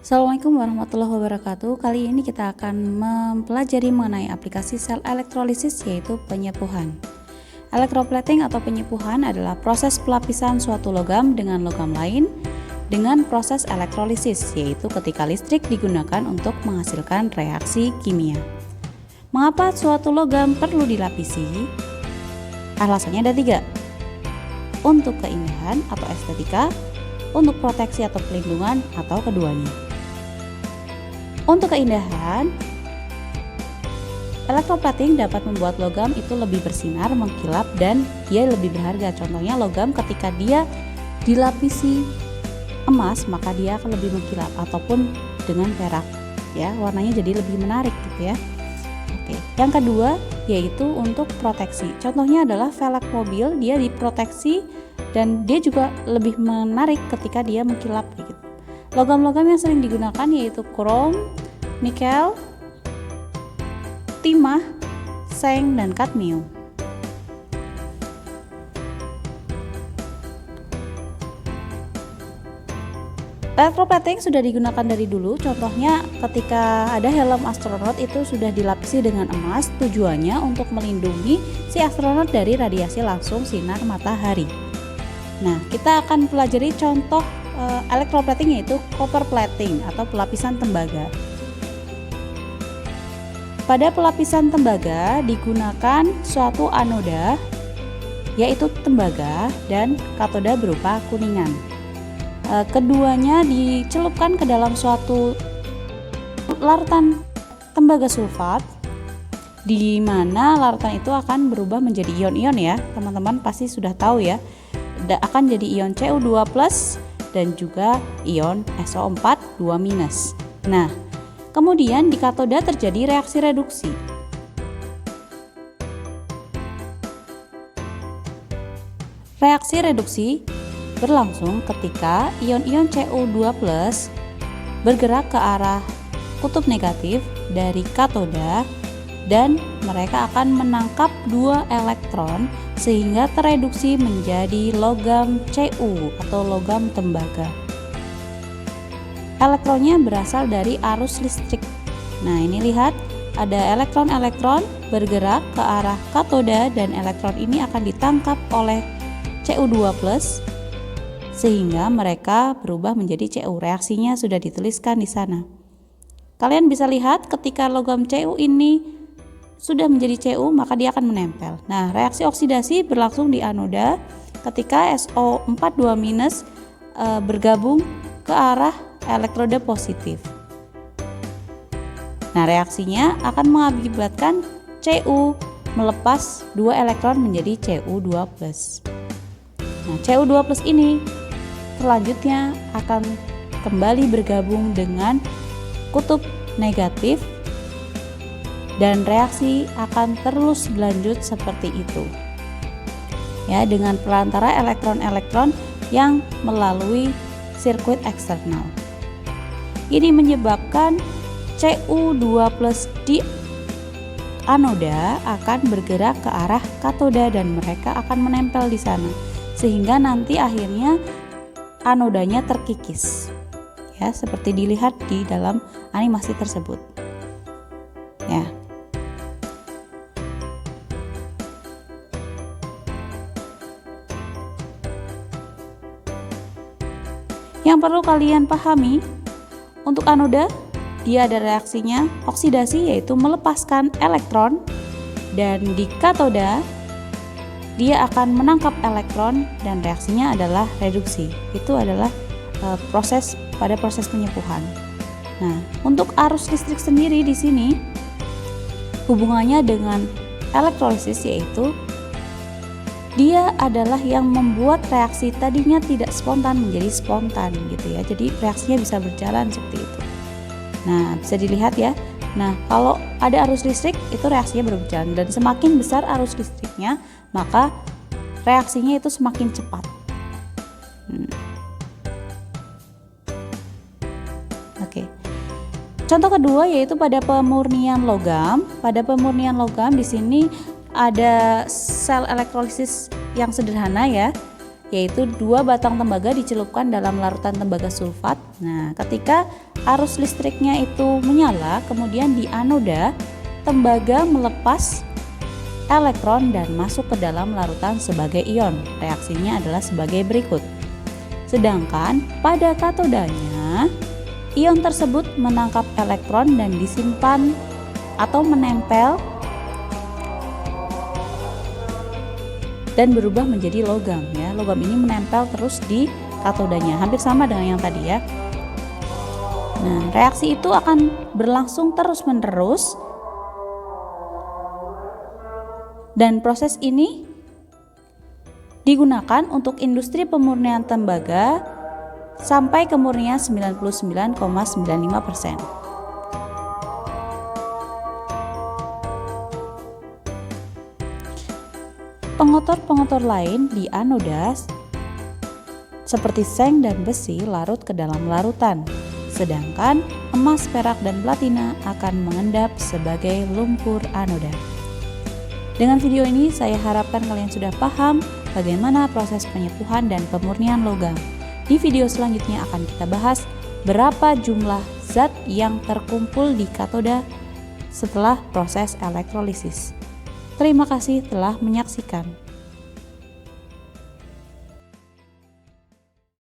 Assalamualaikum warahmatullahi wabarakatuh. Kali ini kita akan mempelajari mengenai aplikasi sel elektrolisis, yaitu penyepuhan. Electroplating atau penyepuhan adalah proses pelapisan suatu logam dengan logam lain dengan proses elektrolisis, yaitu ketika listrik digunakan untuk menghasilkan reaksi kimia. Mengapa suatu logam perlu dilapisi? Alasannya ada 3. Untuk keindahan atau estetika, untuk proteksi atau pelindungan, atau keduanya. Untuk keindahan, electroplating dapat membuat logam itu lebih bersinar, mengkilap, dan dia lebih berharga. Contohnya logam ketika dia dilapisi emas, maka dia akan lebih mengkilap, ataupun dengan perak, ya, warnanya jadi lebih menarik gitu ya. Oke. Yang kedua yaitu untuk proteksi. Contohnya adalah velg mobil, dia diproteksi dan dia juga lebih menarik ketika dia mengkilap gitu. Logam-logam yang sering digunakan yaitu krom, nikel, timah, seng, dan kadmium. Electroplating sudah digunakan dari dulu, contohnya ketika ada helm astronot itu sudah dilapisi dengan emas, tujuannya untuk melindungi si astronot dari radiasi langsung sinar matahari. Nah, kita akan pelajari contoh electroplating yaitu copper plating atau pelapisan tembaga. Pada pelapisan tembaga digunakan suatu anoda yaitu tembaga dan katoda berupa kuningan. Keduanya dicelupkan ke dalam suatu larutan tembaga sulfat, di mana larutan itu akan berubah menjadi ion-ion ya. Teman-teman pasti sudah tahu ya. Akan jadi ion Cu2+ dan juga ion SO4 2-. Nah, kemudian di katoda terjadi reaksi reduksi. Reaksi reduksi berlangsung ketika ion-ion Cu2+ bergerak ke arah kutub negatif dari katoda dan mereka akan menangkap 2 elektron sehingga tereduksi menjadi logam Cu atau logam tembaga. Elektronnya berasal dari arus listrik. Nah, ini lihat ada elektron-elektron bergerak ke arah katoda dan elektron ini akan ditangkap oleh Cu2+ sehingga mereka berubah menjadi Cu. Reaksinya sudah dituliskan di sana. Kalian bisa lihat ketika logam Cu ini sudah menjadi Cu, maka dia akan menempel. Nah, reaksi oksidasi berlangsung di anoda ketika SO4 2- bergabung ke arah elektroda positif. Nah, reaksinya akan mengakibatkan Cu melepas 2 elektron menjadi Cu2+. Nah, Cu2+ ini selanjutnya akan kembali bergabung dengan kutub negatif dan reaksi akan terus berlanjut seperti itu ya, dengan perantara elektron-elektron yang melalui sirkuit eksternal. Ini menyebabkan Cu2+ di anoda akan bergerak ke arah katoda dan mereka akan menempel di sana sehingga nanti akhirnya anodanya terkikis ya, seperti dilihat di dalam animasi tersebut ya. Yang perlu kalian pahami, untuk anoda dia ada reaksinya oksidasi yaitu melepaskan elektron, dan di katoda dia akan menangkap elektron dan reaksinya adalah reduksi. Itu adalah proses penyepuhan. Nah, untuk arus listrik sendiri di sini hubungannya dengan elektrolisis yaitu dia adalah yang membuat reaksi tadinya tidak spontan menjadi spontan gitu ya. Jadi reaksinya bisa berjalan seperti itu. Nah, bisa dilihat ya. Nah, kalau ada arus listrik itu reaksinya berjalan dan semakin besar arus listriknya, maka reaksinya itu semakin cepat. Oke. Contoh kedua yaitu pada pemurnian logam. Pada pemurnian logam di sini ada sel elektrolisis yang sederhana ya, yaitu 2 batang tembaga dicelupkan dalam larutan tembaga sulfat. Nah, ketika arus listriknya itu menyala, kemudian di anoda tembaga melepas elektron dan masuk ke dalam larutan sebagai ion. Reaksinya adalah sebagai berikut. Sedangkan pada katodanya, ion tersebut menangkap elektron dan disimpan atau menempel dan berubah menjadi logam ya. Logam ini menempel terus di katodanya, hampir sama dengan yang tadi ya. Nah, reaksi itu akan berlangsung terus-menerus dan proses ini digunakan untuk industri pemurnian tembaga sampai kemurnian 99,95%. Pengotor-pengotor lain di anoda seperti seng dan besi larut ke dalam larutan, sedangkan emas, perak, dan platina akan mengendap sebagai lumpur anoda. Dengan video ini saya harapkan kalian sudah paham bagaimana proses penyepuhan dan pemurnian logam. Di video selanjutnya akan kita bahas berapa jumlah zat yang terkumpul di katoda setelah proses elektrolisis. Terima kasih telah menyaksikan.